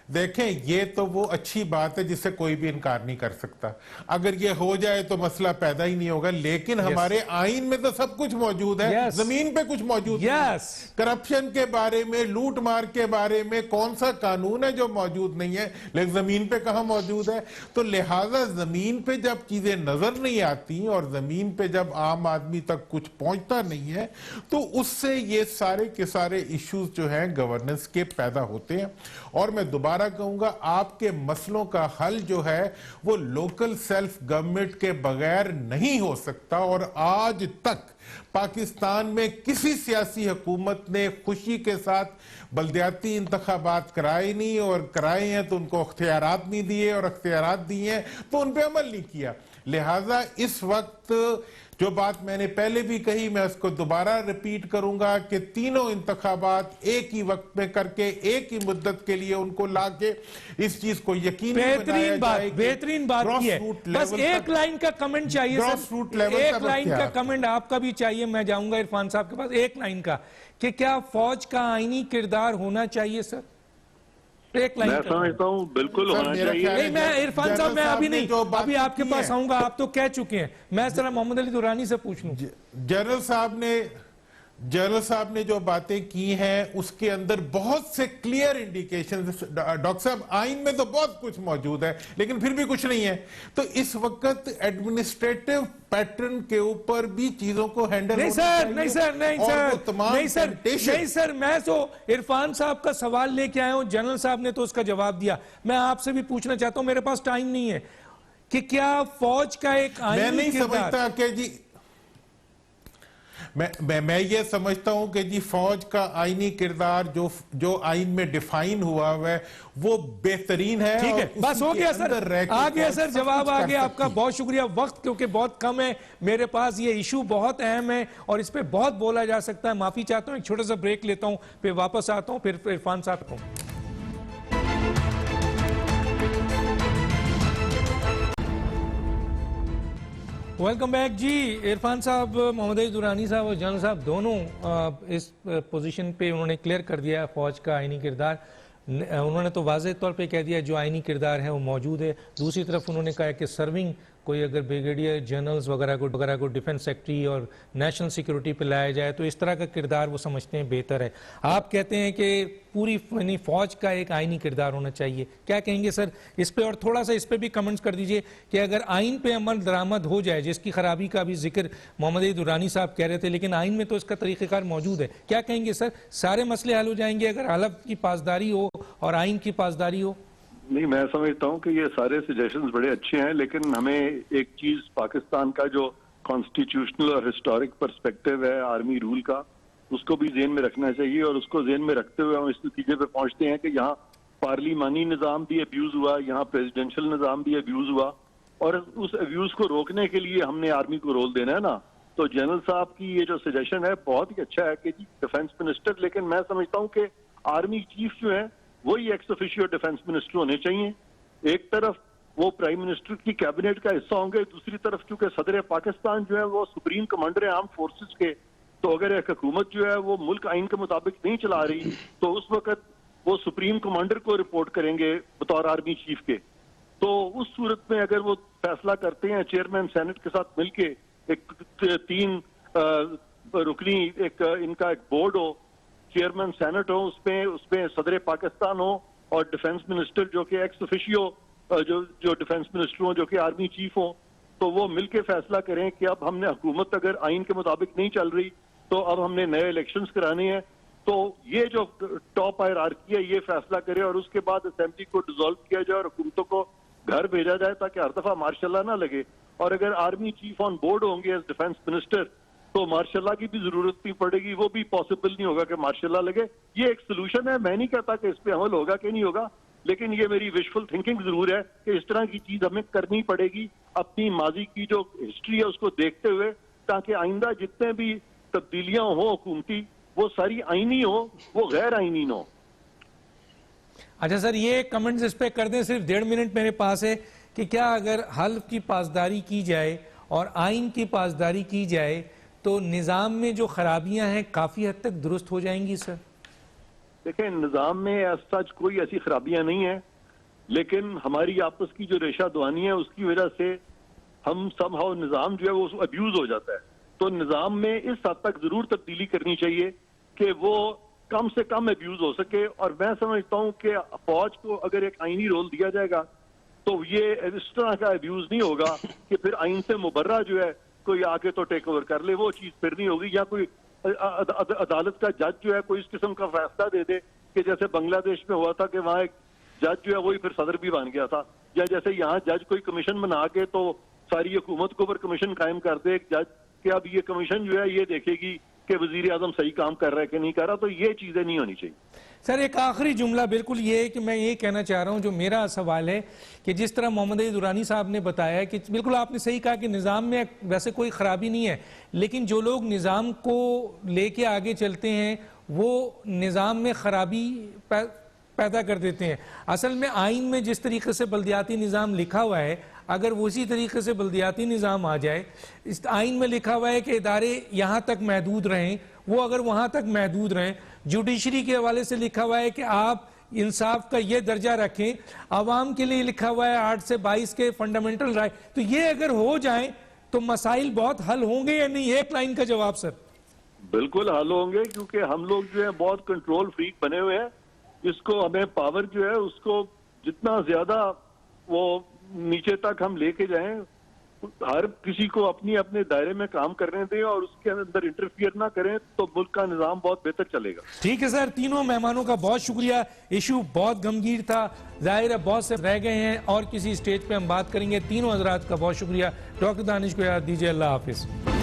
Speaker 3: देखें ये तो वो अच्छी बात है जिससे कोई भी इनकार नहीं कर सकता। अगर ये हो जाए तो मसला पैदा ही नहीं होगा, लेकिन हमारे आइन में तो सब कुछ मौजूद है, जमीन पे कुछ मौजूद नहीं। करप्शन के बारे में, लूट मार के बारे में कौन सा कानून है जो मौजूद नहीं है, लेकिन जमीन पे कहां मौजूद है। तो लिहाजा जमीन पे जब चीजें नजर नहीं आती और जमीन पे जब आम आदमी तक कुछ पहुंचता नहीं है तो उससे ये सारे के सारे इश्यूज जो हैं गवर्नेंस के पैदा होते हैं। और मैं दोबारा कहूंगा, आपके मसलों का हल जो है वो लोकल सेल्फ गवर्नमेंट के बगैर नहीं हो सकता। और आज तक पाकिस्तान में किसी सियासी हुकूमत ने खुशी के साथ बल्दियाती इंतखाबात कराए नहीं, और कराए हैं तो उनको अख्तियारात नहीं दिए, और अख्तियारात दिए हैं तो उन पर अमल नहीं किया। लिहाजा इस वक्त जो बात मैंने पहले भी कही, मैं उसको दोबारा रिपीट करूंगा कि तीनों इंतखाबात एक ही वक्त में करके एक ही मुद्दत के लिए उनको लाके इस चीज को यकीनी
Speaker 1: बेहतरीन बात की है। बस एक लाइन का कमेंट चाहिए सर, एक लाइन का कमेंट आपका भी चाहिए। मैं जाऊंगा इरफान साहब के पास, एक लाइन का कि क्या फौज का आईनी किरदार होना चाहिए सर? एक लाइन
Speaker 4: मैं समझता हूं बिल्कुल होना चाहिए।
Speaker 1: नहीं, मैं इरफान साहब मैं अभी नहीं, अभी आपके पास आऊंगा, आप तो कह चुके हैं। मैं जरा मोहम्मद अली दुरानी से पूछ लूं।
Speaker 3: जनरल साहब ने जो बातें की हैं उसके अंदर बहुत से क्लियर इंडिकेशन, डॉक्टर साहब आइन में तो बहुत कुछ मौजूद है लेकिन फिर भी कुछ नहीं है, तो इस वक्त एडमिनिस्ट्रेटिव पैटर्न के ऊपर भी चीजों को हैंडल
Speaker 1: नहीं सर, मैं तो इरफान साहब का सवाल लेके आया हूं, जनरल साहब ने तो उसका जवाब दिया। मैं आपसे भी पूछना चाहता हूं, मेरे पास टाइम नहीं है, कि क्या फौज का एक आईनी
Speaker 3: मैं नहीं
Speaker 1: किरदार,
Speaker 3: समझता कि जी मैं ये समझता हूं कि जी फौज का आईनी किरदार जो आइन में डिफाइन हुआ है वो बेहतरीन है।
Speaker 1: ठीक है, बस हो गया सर, आ गया सर, जवाब आ गया आपका। बहुत शुक्रिया। वक्त क्योंकि बहुत कम है मेरे पास, ये इशू बहुत अहम है और इस पे बहुत बोला जा सकता है। माफी चाहता हूं, एक छोटा सा ब्रेक लेता हूं, फिर वापस आता हूं, फिर इरफान साहब को। वेलकम बैक जी। इरफान साहब, मोहम्मद अली दुरानी साहब और जनरल साहब दोनों इस पोजीशन पे उन्होंने क्लियर कर दिया फौज का आईनी किरदार। उन्होंने तो वाज़ेह तौर पे कह दिया जो आईनी किरदार है वो मौजूद है। दूसरी तरफ उन्होंने कहा कि सर्विंग कोई अगर ब्रिगेडियर जनरल्स वगैरह को डिफेंस सेक्रेटरी और नेशनल सिक्योरिटी पे लाया जाए तो इस तरह का किरदार वो समझते हैं बेहतर है। आप कहते हैं कि पूरी फौज का एक आईनी किरदार होना चाहिए। क्या कहेंगे सर इस पे? और थोड़ा सा इस पे भी कमेंट्स कर दीजिए कि अगर आइन पे अमल दरामद हो जाए, जिसकी खराबी का भी जिक्र मोहम्मद अली दुरानी साहब कह रहे थे, लेकिन आइन में तो इसका तरीक़ेकार मौजूद है। क्या कहेंगे सर, सारे मसले हल हो जाएंगे अगर हलफ की पासदारी हो और आइन की पासदारी हो?
Speaker 4: नहीं, मैं समझता हूं कि ये सारे सजेशंस बड़े अच्छे हैं, लेकिन हमें एक चीज पाकिस्तान का जो कॉन्स्टिट्यूशनल और हिस्टोरिक पर्सपेक्टिव है आर्मी रूल का, उसको भी ज़हन में रखना चाहिए। और उसको ज़हन में रखते हुए हम इस नतीजे पे पहुंचते हैं कि यहाँ पार्लिमानी निज़ाम भी अब्यूज हुआ, यहाँ प्रेसिडेंशियल निज़ाम भी अब्यूज हुआ, और उस अब्यूज को रोकने के लिए हमने आर्मी को रोल देना है ना। तो जनरल साहब की ये जो सजेशन है बहुत ही अच्छा है कि जी डिफेंस मिनिस्टर, लेकिन मैं समझता हूँ कि आर्मी चीफ जो है वही एक्स ऑफिशियो डिफेंस मिनिस्टर होने चाहिए। एक तरफ वो प्राइम मिनिस्टर की कैबिनेट का हिस्सा होंगे, दूसरी तरफ क्योंकि सदर पाकिस्तान जो है वो सुप्रीम कमांडर है आर्म फोर्सेस के, तो अगर एक हुकूमत जो है वो मुल्क आइन के मुताबिक नहीं चला रही तो उस वक्त वो सुप्रीम कमांडर को रिपोर्ट करेंगे बतौर आर्मी चीफ के। तो उस सूरत में अगर वो फैसला करते हैं चेयरमैन सेनेट के साथ मिलके, एक 3 रुकनी एक इनका एक बोर्ड हो, चेयरमैन सेनेट हो, उसमें सदर पाकिस्तान हो और डिफेंस मिनिस्टर जो कि एक्स ऑफिशियो जो डिफेंस मिनिस्टर हो जो कि आर्मी चीफ हो, तो वो मिलके फैसला करें कि अब हमने हुकूमत अगर आइन के मुताबिक नहीं चल रही तो अब हमने नए इलेक्शंस कराने हैं। तो ये जो टॉप हायरार्की है ये फैसला करे और उसके बाद असेंबली को डिसॉल्व किया जाए और हुकूमतों को घर भेजा जाए ताकि हर दफा मार्शल ना लगे। और अगर आर्मी चीफ ऑन बोर्ड होंगे एज डिफेंस मिनिस्टर तो मार्शल की भी जरूरत नहीं पड़ेगी, वो भी पॉसिबल नहीं होगा कि मार्शल लगे। ये एक सोल्यूशन है, मैं नहीं कहता कि इस पे अमल होगा कि नहीं होगा, लेकिन ये मेरी विशफुल थिंकिंग जरूर है कि इस तरह की चीज हमें करनी पड़ेगी अपनी माजी की जो हिस्ट्री है उसको देखते हुए, ताकि आइंदा जितने भी तब्दीलियां हो हुकूमती वो सारी आईनी हो, वो गैर आईनी न हो।
Speaker 1: अच्छा सर, ये कमेंट्स इस पे कर दें, सिर्फ 1.5 मिनट मेरे पास है, कि क्या अगर हल्फ की पासदारी की जाए और आइन की पासदारी की जाए तो निज़ाम में जो खराबियां हैं काफी हद तक दुरुस्त हो जाएंगी सर?
Speaker 4: देखें, निज़ाम में सच कोई ऐसी खराबियां नहीं है, लेकिन हमारी आपस की जो रेशा दुआनी है उसकी वजह से हम समहाउ निज़ाम जो है वो अब्यूज हो जाता है। तो निज़ाम में इस हद तक जरूर तब्दीली करनी चाहिए कि वो कम से कम अब्यूज हो सके। और मैं समझता हूं कि फौज को अगर एक आईनी रोल दिया जाएगा तो ये इस तरह का अब्यूज नहीं होगा कि फिर आइन से मुबर्रा जो है कोई आके तो टेक ओवर कर ले, वो चीज फिर नहीं होगी। या कोई अदालत का जज जो है कोई इस किस्म का फैसला दे दे कि जैसे बांग्लादेश में हुआ था कि वहां एक जज जो है वही फिर सदर भी बन गया था, या जैसे यहाँ जज कोई कमीशन बना के तो सारी हुकूमत के ऊपर कमीशन कायम कर दे एक जज कि अब ये कमीशन जो है ये देखेगी कि वजीर आजम सही काम कर रहा है कि नहीं कर रहा, तो ये चीजें नहीं होनी चाहिए।
Speaker 1: सर एक आखिरी जुमला बिल्कुल ये है कि मैं ये कहना चाह रहा हूं, जो मेरा सवाल है कि जिस तरह मोहम्मद अली दुरानी साहब ने बताया कि बिल्कुल आपने सही कहा कि निज़ाम में वैसे कोई ख़राबी नहीं है, लेकिन जो लोग निज़ाम को लेके आगे चलते हैं वो निज़ाम में ख़राबी पैदा कर देते हैं। असल में आइन में जिस तरीके से बल्दियाती निज़ाम लिखा हुआ है, अगर उसी तरीके से बल्दियाती निज़ाम आ जाए, इस आइन में लिखा हुआ है कि इदारे यहाँ तक महदूद रहें, वो अगर वहाँ तक महदूद रहें, जुडिशरी के हवाले से लिखा हुआ है कि आप इंसाफ का ये दर्जा रखें, आवाम के लिए लिखा हुआ है 8 से 22 के फंडामेंटल राइट, तो ये अगर हो जाए तो मसाइल बहुत हल होंगे या नहीं? एक लाइन का जवाब सर।
Speaker 4: बिल्कुल हल होंगे, क्योंकि हम लोग जो है बहुत कंट्रोल फ्रीक बने हुए हैं। इसको हमें पावर जो है उसको जितना ज्यादा वो नीचे तक हम लेके जाएं, हर किसी को अपनी अपने दायरे में काम करने दें और उसके अंदर इंटरफियर ना करें, तो मुल्क का निजाम बहुत बेहतर चलेगा।
Speaker 1: ठीक है सर, तीनों मेहमानों का बहुत शुक्रिया। इशू बहुत गंभीर था, जाहिर है बहुत से रह गए हैं और किसी स्टेज पे हम बात करेंगे। तीनों हजरात का बहुत शुक्रिया। डॉक्टर दानिश को याद दीजिए। अल्लाह हाफिज।